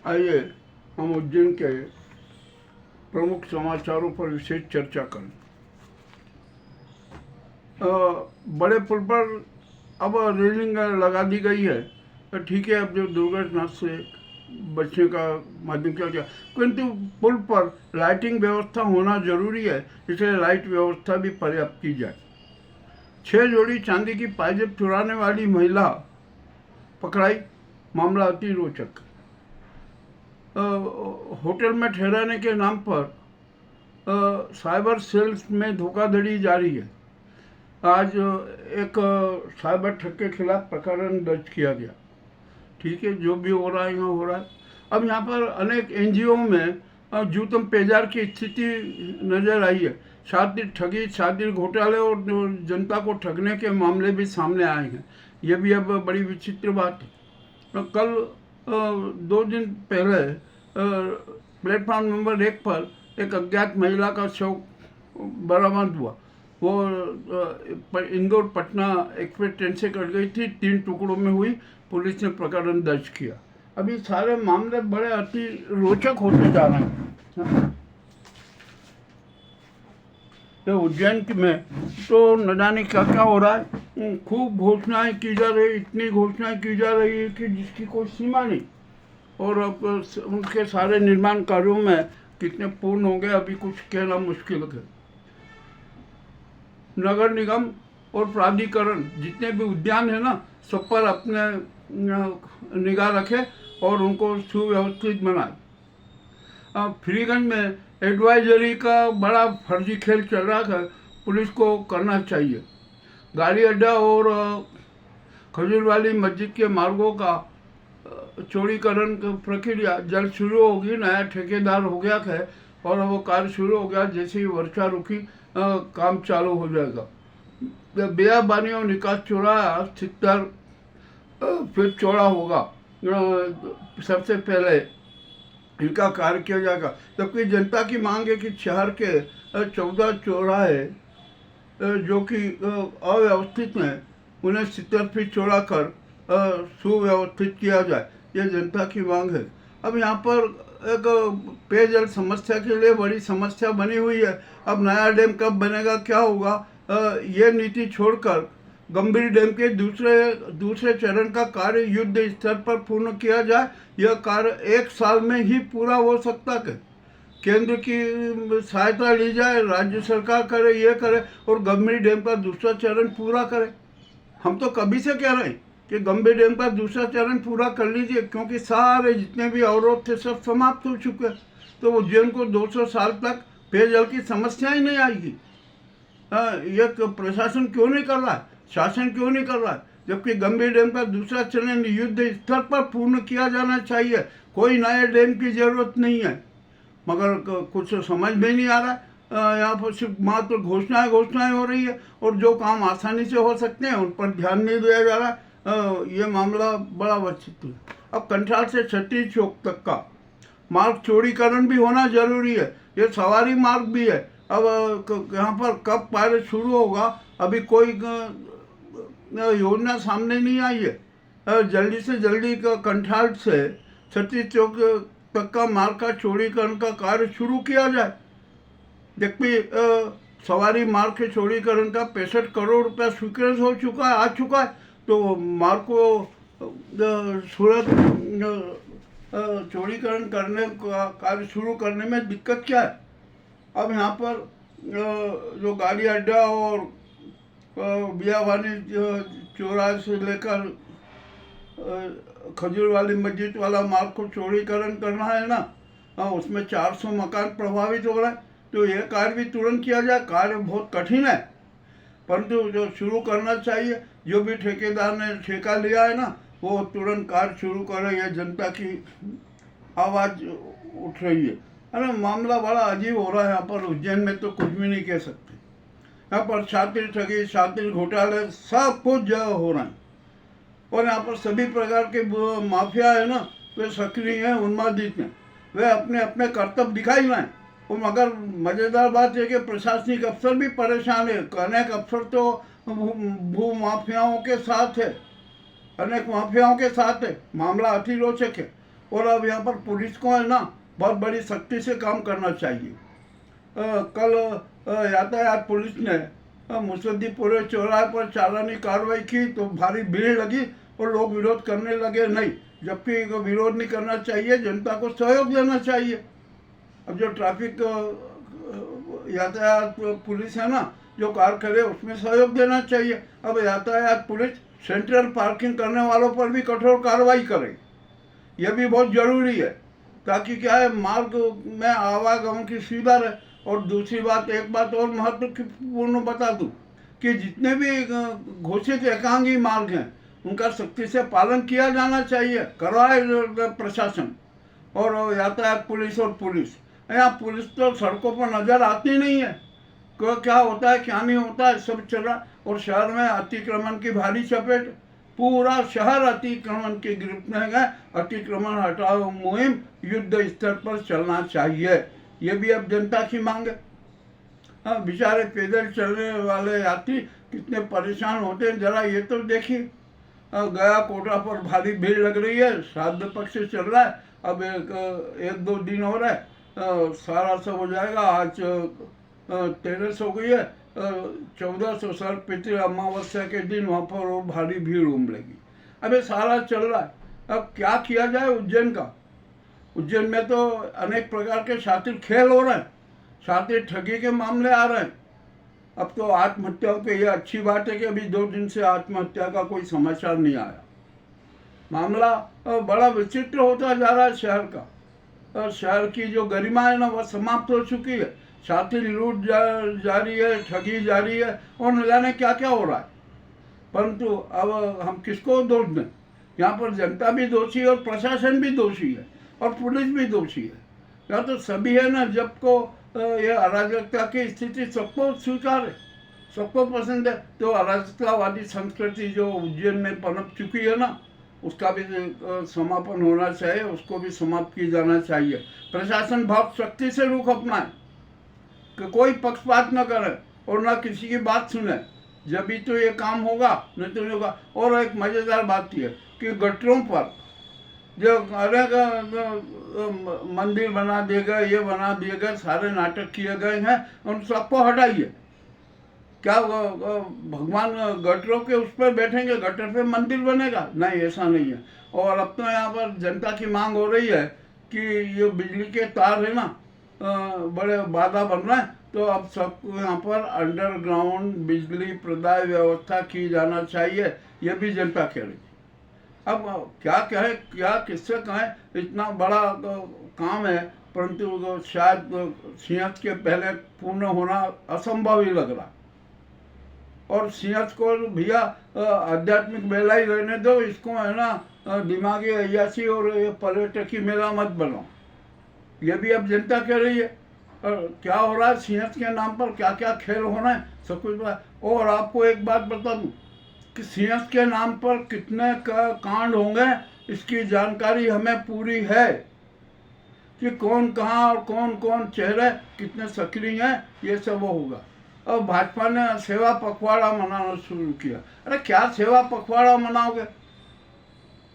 आइए हम उज्जैन के प्रमुख समाचारों पर विशेष चर्चा करें। बड़े पुल पर अब रेलिंग लगा दी गई है, तो ठीक है, अब जो दुर्घटना से बचने का माध्यम किया गया, किंतु पुल पर लाइटिंग व्यवस्था होना जरूरी है, इसलिए लाइट व्यवस्था भी पर्याप्त की जाए। 6 जोड़ी चांदी की पायजेब चुराने वाली महिला पकड़ाई, मामला अति रोचक। होटल में ठहराने के नाम पर साइबर सेल्स में धोखाधड़ी जारी है। आज एक साइबर ठग के खिलाफ प्रकरण दर्ज किया गया। ठीक है, जो भी हो रहा है यहाँ हो रहा है। अब यहाँ पर अनेक एनजीओ में जूतम पेजार की स्थिति नजर आई है। शातिर ठगी, शातिर घोटाले और जनता को ठगने के मामले भी सामने आए हैं। ये भी अब बड़ी विचित्र बात है। कल 2 दिन पहले प्लेटफॉर्म नंबर 1 पर एक अज्ञात महिला का शव बरामद हुआ। वो इंदौर पटना एक्सप्रेस ट्रेन से कट गई थी, 3 टुकड़ों में हुई। पुलिस ने प्रकरण दर्ज किया। अभी सारे मामले बड़े अति रोचक होते जा रहे हैं। तो उज्जैन में तो न जाने क्या क्या हो रहा है। खूब घोषणाएं की जा रही, इतनी घोषणाएं की जा रही है कि जिसकी कोई सीमा नहीं। और अब उनके सारे निर्माण कार्यों में कितने पूर्ण होंगे अभी कुछ कहना मुश्किल है। नगर निगम और प्राधिकरण जितने भी उद्यान है ना, सब पर अपने निगाह रखे और उनको सुव्यवस्थित बनाए। फ्रीगंज में एडवाइजरी का बड़ा फर्जी खेल चल रहा है, पुलिस को करना चाहिए। गाड़ी अड्डा और खजूरवाली मस्जिद के मार्गों का चौड़ीकरण की प्रक्रिया जल्द शुरू होगी। नया ठेकेदार हो गया है और वो कार्य शुरू हो गया। जैसे ही वर्षा रुकी काम चालू हो जाएगा। बेयाबानी और निकास चौराहा 70 फीट चौड़ा होगा। सबसे पहले इनका कार्य किया जाएगा, जबकि जनता की मांग है कि शहर के 14 चौराहे जो कि अव्यवस्थित हैं उन्हें 70 फीट चौड़ा कर सुव्यवस्थित किया जाए। ये जनता की मांग है। अब यहाँ पर एक पेयजल समस्या के लिए बड़ी समस्या बनी हुई है। अब नया डैम कब बनेगा, क्या होगा, ये नीति छोड़कर गंभीर डैम के दूसरे चरण का कार्य युद्ध स्तर पर पूर्ण किया जाए। यह कार्य 1 साल में ही पूरा हो सकता है। केंद्र की सहायता ली जाए, राज्य सरकार करे, ये करे और गंभीर डैम का दूसरा चरण पूरा करे। हम तो कभी से कह रहे हैं कि गंभीर डैम का दूसरा चरण पूरा कर लीजिए, क्योंकि सारे जितने भी अवरोध थे सब समाप्त हो चुके हैं। तो उज्जैन को 200 साल तक पेयजल की समस्या ही नहीं आएगी। ये प्रशासन क्यों नहीं कर रहा है, शासन क्यों नहीं कर रहा है, जबकि गंभीर डैम का दूसरा चरण युद्ध स्तर पर पूर्ण किया जाना चाहिए। कोई नए डैम की जरूरत नहीं है, मगर कुछ समझ में नहीं आ रहा है। यहाँ पर सिर्फ मात्र घोषणाएं हो रही है और जो काम आसानी से हो सकते हैं उन पर ध्यान नहीं दिया जा रहा है। ये मामला बड़ा विचित्र है। अब कंठाल से छठी चौक तक का मार्ग चौड़ीकरण भी होना जरूरी है। ये सवारी मार्ग भी है। अब यहाँ पर कब पायलट शुरू होगा, अभी कोई योजना सामने नहीं आई है। जल्दी से जल्दी कंठाल से छठी चौक तक का मार्ग का चौड़ीकरण का कार्य शुरू किया जाए। जबकि सवारी मार्ग के चौड़ीकरण का 65 करोड़ रुपया स्वीकृत हो चुका है, आ चुका है। तो मार्ग को सूरत चौड़ीकरण करने का कार्य शुरू करने में दिक्कत क्या है। अब यहाँ पर जो गाड़ी अड्डा और बियावानी चौराहे से लेकर खजूरवाली मस्जिद वाला मार्ग को चौड़ीकरण करना है ना, उसमें 400 मकान प्रभावित हो रहा है। तो यह कार्य भी तुरंत किया जाए। कार्य बहुत कठिन है, परंतु जो शुरू करना चाहिए। जो भी ठेकेदार ने ठेका लिया है ना, वो तुरंत कार्य शुरू करे। यह जनता की आवाज़ उठ रही है। अरे मामला बड़ा अजीब हो रहा है यहाँ पर उज्जैन में, तो कुछ भी नहीं कह सकते। यहाँ पर शातिर ठगी, शातिर घोटाले सब कुछ जगह हो रहा है। और यहाँ पर सभी प्रकार के माफिया है ना, वे सक्रिय हैं, उन्मादित हैं। वे अपने अपने कर्तव्य दिखाई रहे हैं। मगर मज़ेदार बात है कि प्रशासनिक अफसर भी परेशान है। अनेक अफसर तो भू माफियाओं के साथ है, अनेक माफियाओं के साथ है। मामला अति रोचक है। और अब यहाँ पर पुलिस को है ना बहुत बड़ी सख्ती से काम करना चाहिए। कल यातायात पुलिस ने मुसद्दीपुर चौराहे पर चालानी कार्रवाई की तो भारी भीड़ लगी और लोग विरोध करने लगे नहीं, जबकि विरोध नहीं करना चाहिए, जनता को सहयोग देना चाहिए। अब जो ट्रैफिक यातायात पुलिस है ना जो कार करे उसमें सहयोग देना चाहिए। अब यातायात पुलिस सेंट्रल पार्किंग करने वालों पर भी कठोर कार्रवाई करे, यह भी बहुत जरूरी है, ताकि क्या है मार्ग में आवागमन की सुविधा रहे। और दूसरी बात, एक बात और महत्वपूर्ण बता दूं कि जितने भी घोषित एकांगी मार्ग हैं उनका सख्ती से पालन किया जाना चाहिए, करवाए प्रशासन और यातायात पुलिस। और पुलिस यहाँ पुलिस तो सड़कों पर नजर आती नहीं है, क्या होता है क्या नहीं होता है सब चल रहा। और शहर में अतिक्रमण की भारी चपेट, पूरा शहर अतिक्रमण की गिरफ्त में है। अतिक्रमण हटाओ मुहिम युद्ध स्तर पर चलना चाहिए, ये भी अब जनता की मांग है। हाँ, बेचारे पैदल चलने वाले यात्री कितने परेशान होते हैं, जरा ये तो देखिए। गया कोटा पर भारी भीड़ लग रही है, श्राद्ध पक्ष से चल रहा है, अब एक दो दिन हो रहा है, सारा सब हो जाएगा। आज 13 हो गई है, 1400 सर्वपितृ अमावस्या के दिन वहाँ पर वो भारी भीड़ उमड़ेगी। अब ये सारा चल रहा है, अब क्या किया जाए उज्जैन का। उज्जैन में तो अनेक प्रकार के शातिर खेल हो रहे हैं, शातिर ठगी के मामले आ रहे हैं। अब तो आत्महत्याओं पे, ये अच्छी बात है कि अभी 2 दिन से आत्महत्या का कोई समाचार नहीं आया। मामला बड़ा विचित्र होता जा रहा है शहर का। शहर की जो गरिमा है ना वह समाप्त हो चुकी है। शातिर लूट जारी है, ठगी जारी है और न जाने क्या क्या हो रहा है। परंतु अब हम किसको दोष दें? यहाँ पर जनता भी दोषी है और प्रशासन भी दोषी है और पुलिस भी दोषी है। यहाँ तो सभी है ना, जबको ये अराजकता की स्थिति सबको स्वीकार है, सबको पसंद है। तो अराजकतावादी संस्कृति जो उज्जैन में पनप चुकी है ना, उसका भी समापन होना चाहिए, उसको भी समाप्त किया जाना चाहिए। प्रशासन बहुत सख्ती से रुख अपनाए कि कोई पक्षपात न करे और न किसी की बात सुने, जब भी तो ये काम होगा, नहीं तो नहीं होगा। और एक मज़ेदार बात यह कि गटरों पर जो अनेक मंदिर बना दिए गए, ये बना दिए गए, सारे नाटक किए गए हैं, उन सबको हटाइए। क्या भगवान गटरों के उस पर बैठेंगे, गटर पे मंदिर बनेगा? नहीं, ऐसा नहीं है। और अब तो यहाँ पर जनता की मांग हो रही है कि ये बिजली के तार है ना बड़े बाधा बन रहे हैं, तो अब सबको यहाँ पर अंडरग्राउंड बिजली प्रदाय व्यवस्था की जाना चाहिए, ये भी जनता कह रही है। अब क्या कहे, क्या किससे कहें, इतना बड़ा काम है, परंतु शायद सिंहस्थ के पहले पूर्ण होना असंभव ही लग रहा। और सिंहस्थ को भैया आध्यात्मिक मेला ही रहने दो, इसको है ना दिमागी अय्यासी और पर्यटकी मेला मत बनाओ, ये भी अब जनता कह रही है। और क्या हो रहा है सिंहस्थ के नाम पर, क्या क्या खेल हो रहे हैं, सब कुछ बता। और आपको एक बात बता दूं कि सिंहस्थ के नाम पर कितने कांड होंगे, इसकी जानकारी हमें पूरी है कि कौन कहाँ और कौन कौन चेहरे कितने सक्रिय हैं, ये सब होगा। अब भाजपा ने सेवा पखवाड़ा मनाना शुरू किया। अरे क्या सेवा पखवाड़ा मनाओगे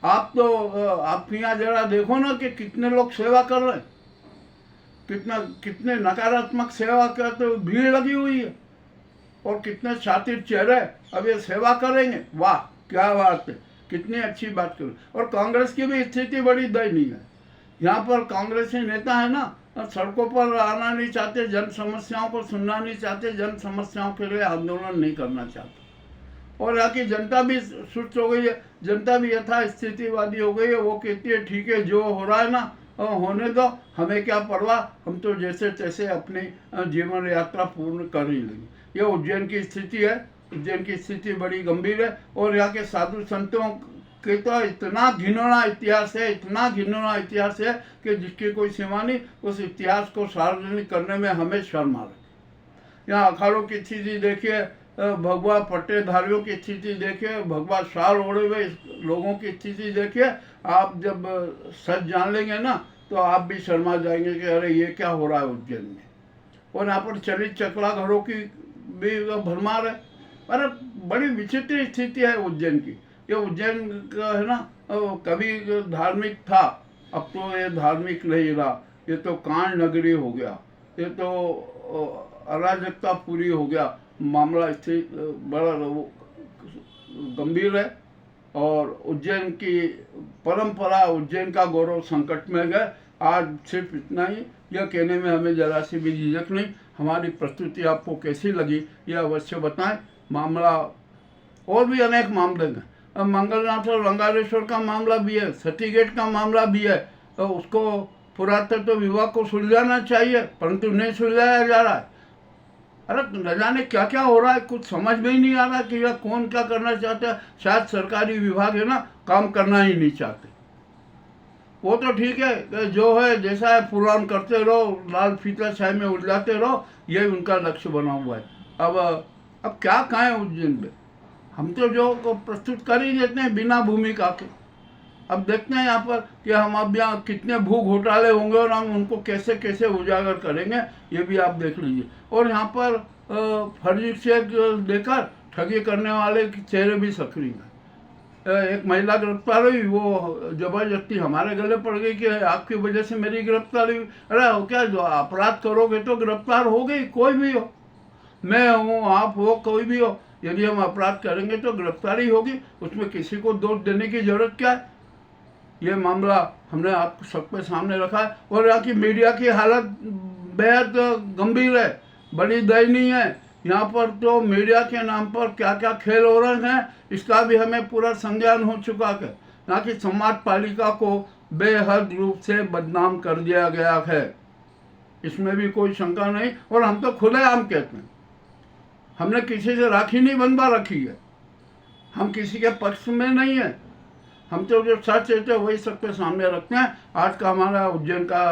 आप? तो आप यहाँ जरा देखो ना कि कितने लोग सेवा कर रहे हैं, कितने नकारात्मक सेवा करते हुए भीड़ लगी हुई है, और कितने शातिर चेहरे अब ये सेवा करेंगे। वाह, क्या बात है, कितनी अच्छी बात करें। और कांग्रेस की भी स्थिति बड़ी दयनीय है। यहाँ पर कांग्रेसी नेता है ना, सड़कों पर आना नहीं चाहते, जन समस्याओं को सुनना नहीं चाहते, जन समस्याओं के लिए आंदोलन नहीं करना चाहते। और यहाँ की जनता भी सुस्त हो गई है, जनता भी यथा स्थितिवादी हो गई है। वो कहती है ठीक है, जो हो रहा है ना होने दो, हमें क्या परवाह, हम तो जैसे तैसे अपनी जीवन यात्रा पूर्ण कर ही लेंगे। ये उज्जैन की स्थिति है। उज्जैन की स्थिति बड़ी गंभीर है। और यहाँ के साधु संतों के तो इतना घिनौना इतिहास है, इतना घिनौना इतिहास है कि जिसकी कोई सीमा नहीं। उस इतिहास को सार्वजनिक करने में हमें शर्म आ रही। यहाँ अखाड़ों की स्थिति देखिए, भगवा पट्टेधारियों की स्थिति देखिए, भगवा शाल ओढ़े हुए लोगों की स्थिति देखिए। आप जब सच जान लेंगे ना तो आप भी शर्मा जाएंगे कि अरे ये क्या हो रहा है उज्जैन में। और यहाँ पर चलित चकला घरों की भी भरमार है। अरे बड़ी विचित्र स्थिति है उज्जैन की। ये उज्जैन का है ना कभी धार्मिक था, अब तो ये धार्मिक नहीं रहा, ये तो कांड नगरी हो गया, ये तो अराजकता पूरी हो गया। मामला इससे बड़ा गंभीर है और उज्जैन की परंपरा, उज्जैन का गौरव संकट में गए। आज सिर्फ इतना ही, यह कहने में हमें जरा सी भी झिझक नहीं। हमारी प्रस्तुति आपको कैसी लगी यह अवश्य बताएं। मामला और भी अनेक मामले हैं। अब मंगलनाथ और रंगारेश्वर का मामला भी है, सती गेट का मामला भी है, तो उसको पुरातत्व विभाग को सुलझाना चाहिए, परंतु नहीं सुलझाया जा रहा है। अरे न जाने क्या क्या हो रहा है, कुछ समझ में ही नहीं आ रहा कि यह कौन क्या करना चाहता है। शायद सरकारी विभाग है ना, काम करना ही नहीं चाहते। वो तो ठीक है, जो है जैसा है पुराण करते रहो, लाल फीता छाया में उलझाते रहो, यही उनका लक्ष्य बना हुआ है। अब क्या कहें उज्जैन में, हम तो जो को प्रस्तुत कर ही देते हैं बिना भूमिका के। अब देखते हैं यहाँ पर कि हम अब यहाँ कितने भू घोटाले होंगे और हम उनको कैसे कैसे उजागर करेंगे, ये भी आप देख लीजिए। और यहाँ पर फर्जी चेक देकर ठगी करने वाले के चेहरे भी सक्रिय हैं। एक महिला गिरफ्तार हुई, वो जबरदस्ती हमारे गले पड़ गई कि आपकी वजह से मेरी गिरफ्तारी हुई। अरे हो क्या, जो अपराध करोगे तो गिरफ्तार हो गई, कोई भी हो, मैं हूँ, आप हो, कोई भी हो। यदि हम अपराध करेंगे तो गिरफ्तारी होगी, उसमें किसी को दोष देने की जरूरत क्या है। ये मामला हमने आप सबके सामने रखा है। और यहाँ की मीडिया की हालत बेहद गंभीर है, बड़ी दयनीय है। यहाँ पर तो मीडिया के नाम पर क्या क्या खेल हो रहे हैं, इसका भी हमें पूरा संज्ञान हो चुका है। यहाँ की समाज पालिका को बेहद रूप से बदनाम कर दिया गया है, इसमें भी कोई शंका नहीं। और हम तो खुलेआम कहते हैं, हमने किसी से राखी नहीं बंधवा रखी है, हम किसी के पक्ष में नहीं है। हम तो जो सच है वही सबके सामने रखते हैं। आज का हमारा उज्जैन का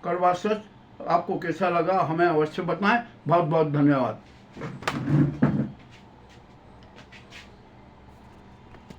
कड़वा सच आपको कैसा लगा हमें अवश्य बताएं। बहुत बहुत धन्यवाद।